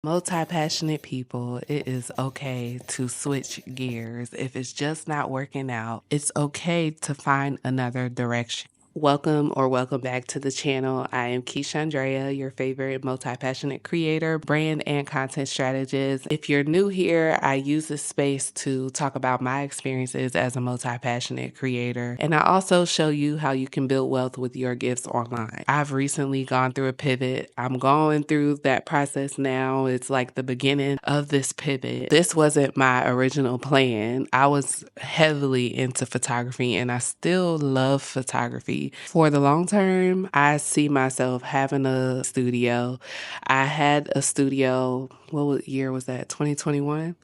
Multi-passionate people, it is okay to switch gears. If it's just not working out, it's okay to find another direction. Welcome back to the channel. I am Keisha Andrea, your favorite multi-passionate creator, brand and content strategist. If you're new here, I use this space to talk about my experiences as a multi-passionate creator. And I also show you how you can build wealth with your gifts online. I've recently gone through a pivot. I'm going through that process now. It's like the beginning of this pivot. This wasn't my original plan. I was heavily into photography and I still love photography. For the long term, I see myself having a studio. I had a studio, what year was that? 2021?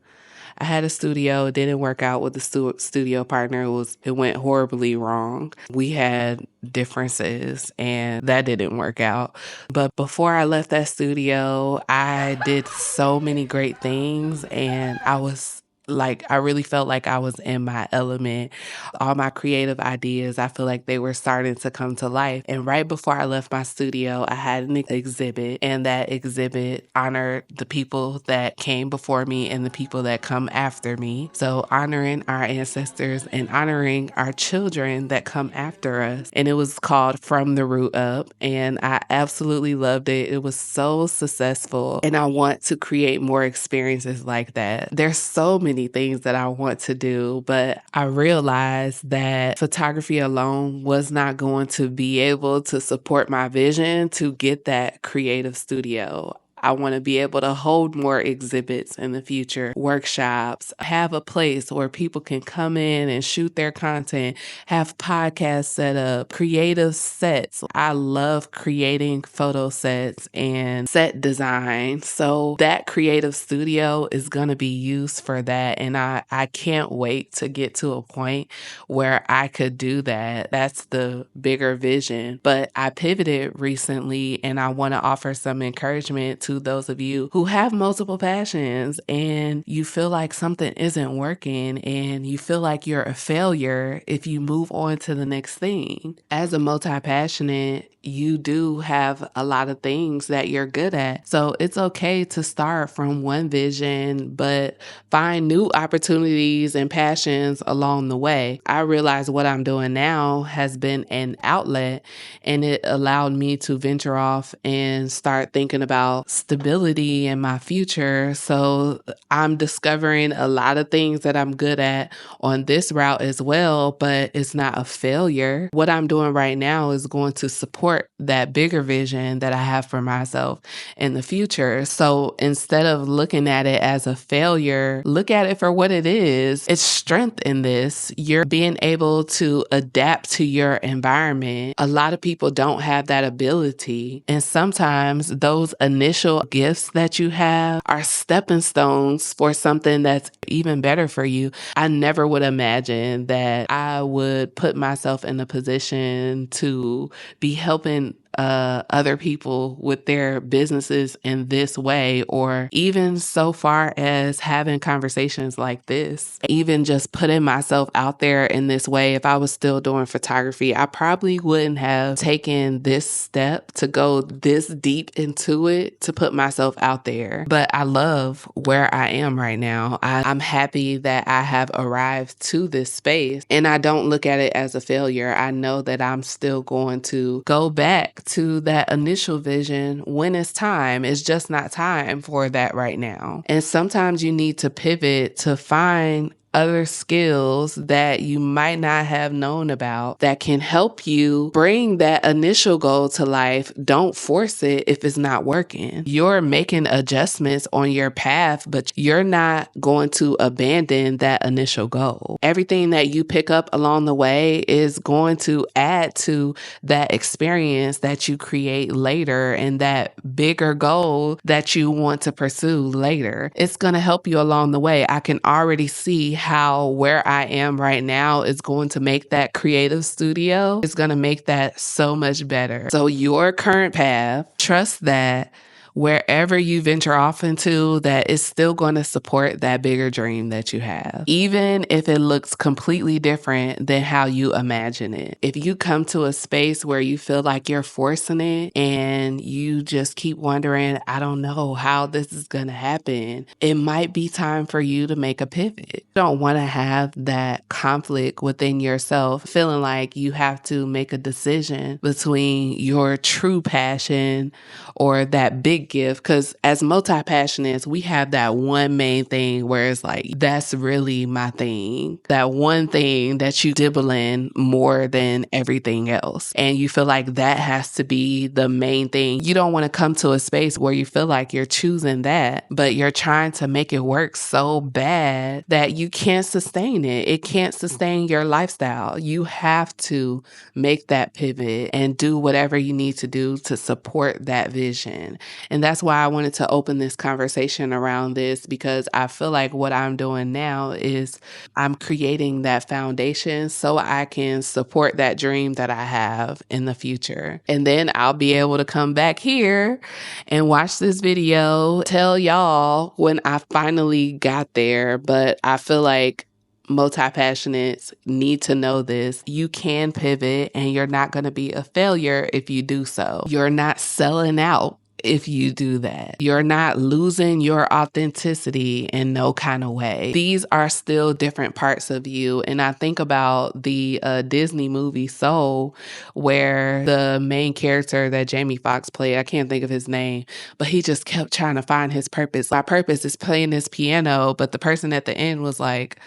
I had a studio. It didn't work out with the studio partner. It went horribly wrong. We had differences and that didn't work out. But before I left that studio, I did so many great things and I really felt like I was in my element. All my creative ideas, I feel like they were starting to come to life. And right before I left my studio, I had an exhibit, and that exhibit honored the people that came before me and the people that come after me. So honoring our ancestors and honoring our children that come after us. And it was called From the Root Up. And I absolutely loved it. It was so successful. And I want to create more experiences like that. There's so many things that I want to do, but I realized that photography alone was not going to be able to support my vision to get that creative studio. I want to be able to hold more exhibits in the future, workshops, have a place where people can come in and shoot their content, have podcasts set up, creative sets. I love creating photo sets and set design. So that creative studio is going to be used for that. And I can't wait to get to a point where I could do that. That's the bigger vision. But I pivoted recently and I want to offer some encouragement to those of you who have multiple passions and you feel like something isn't working and you feel like you're a failure if you move on to the next thing. As a multi-passionate, you do have a lot of things that you're good at. So it's okay to start from one vision, but find new opportunities and passions along the way. I realize what I'm doing now has been an outlet and it allowed me to venture off and start thinking about stability in my future. So I'm discovering a lot of things that I'm good at on this route as well, but it's not a failure. What I'm doing right now is going to support that bigger vision that I have for myself in the future. So instead of looking at it as a failure, look at it for what it is. It's strength in this. You're being able to adapt to your environment. A lot of people don't have that ability. And sometimes those initial gifts that you have are stepping stones for something that's even better for you. I never would imagine that I would put myself in a position to be helping other people with their businesses in this way, or even so far as having conversations like this, even just putting myself out there in this way. If I was still doing photography, I probably wouldn't have taken this step to go this deep into it to put myself out there. But I love where I am right now. I'm happy that I have arrived to this space and I don't look at it as a failure. I know that I'm still going to go back to that initial vision when it's time. It's just not time for that right now. And sometimes you need to pivot to find other skills that you might not have known about that can help you bring that initial goal to life. Don't force it if it's not working. You're making adjustments on your path, but you're not going to abandon that initial goal. Everything that you pick up along the way is going to add to that experience that you create later and that bigger goal that you want to pursue later. It's going to help you along the way. I can already see how where I am right now is going to make that creative studio. It's going to make that so much better. So your current path, trust that wherever you venture off into, that is still going to support that bigger dream that you have, even if it looks completely different than how you imagine it. If you come to a space where you feel like you're forcing it and you just keep wondering, I don't know how this is going to happen, it might be time for you to make a pivot. You don't want to have that conflict within yourself, feeling like you have to make a decision between your true passion or that big gift. Because as multi-passionates, we have that one main thing where it's like, that's really my thing. That one thing that you dibble in more than everything else. And you feel like that has to be the main thing. You don't want to come to a space where you feel like you're choosing that, but you're trying to make it work so bad that you can't sustain it. It can't sustain your lifestyle. You have to make that pivot and do whatever you need to do to support that vision. And that's why I wanted to open this conversation around this, because I feel like what I'm doing now is I'm creating that foundation so I can support that dream that I have in the future. And then I'll be able to come back here and watch this video, tell y'all when I finally got there. But I feel like multi-passionates need to know this. You can pivot and you're not going to be a failure if you do so. You're not selling out if you do that. You're not losing your authenticity in no kind of way. These are still different parts of you. And I think about the Disney movie Soul, where the main character that Jamie Foxx played, I can't think of his name, but he just kept trying to find his purpose. My purpose is playing this piano, but the person at the end was like,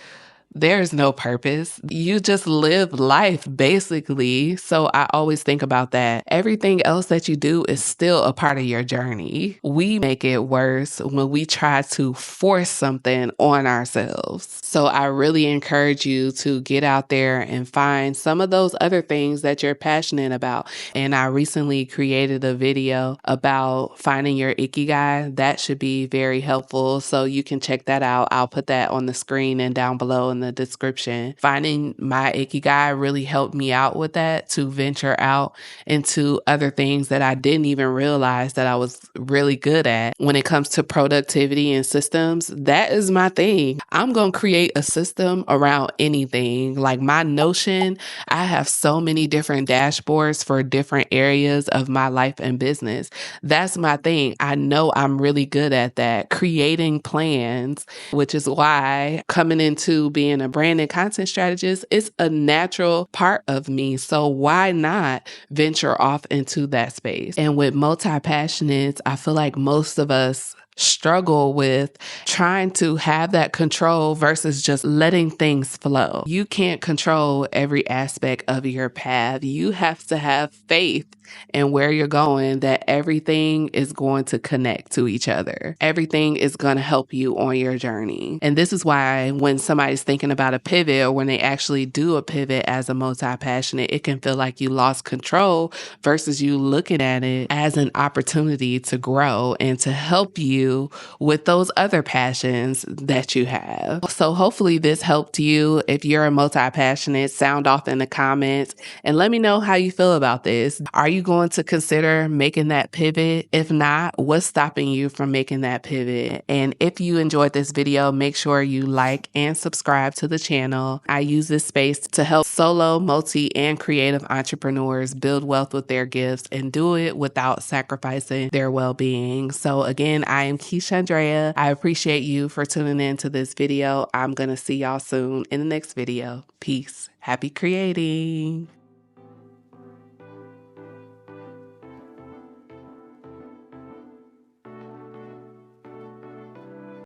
there's no purpose. You just live life, basically. So I always think about that. Everything else that you do is still a part of your journey. We make it worse when we try to force something on ourselves. So I really encourage you to get out there and find some of those other things that you're passionate about. And I recently created a video about finding your ikigai. That should be very helpful. So you can check that out. I'll put that on the screen and down below in the description. Finding my ikigai really helped me out with that, to venture out into other things that I didn't even realize that I was really good at. When it comes to productivity and systems, that is my thing. I'm going to create a system around anything. Like my Notion, I have so many different dashboards for different areas of my life and business. That's my thing. I know I'm really good at that, creating plans, which is why coming into being a brand and content strategist is a natural part of me. So why not venture off into that space? And with multi-passionates, I feel like most of us struggle with trying to have that control versus just letting things flow. You can't control every aspect of your path. You have to have faith in where you're going, that everything is going to connect to each other. Everything is going to help you on your journey. And this is why when somebody's thinking about a pivot, or when they actually do a pivot as a multi-passionate, it can feel like you lost control versus you looking at it as an opportunity to grow and to help you with those other passions that you have. So hopefully this helped you. If you're a multi-passionate, sound off in the comments and let me know how you feel about this. Are you going to consider making that pivot? If not, what's stopping you from making that pivot? And if you enjoyed this video, make sure you like and subscribe to the channel. I use this space to help solo, multi, and creative entrepreneurs build wealth with their gifts and do it without sacrificing their well-being. So again, I am Keisha Andrea. I appreciate you for tuning in to this video. I'm going to see y'all soon in the next video. Peace. Happy creating.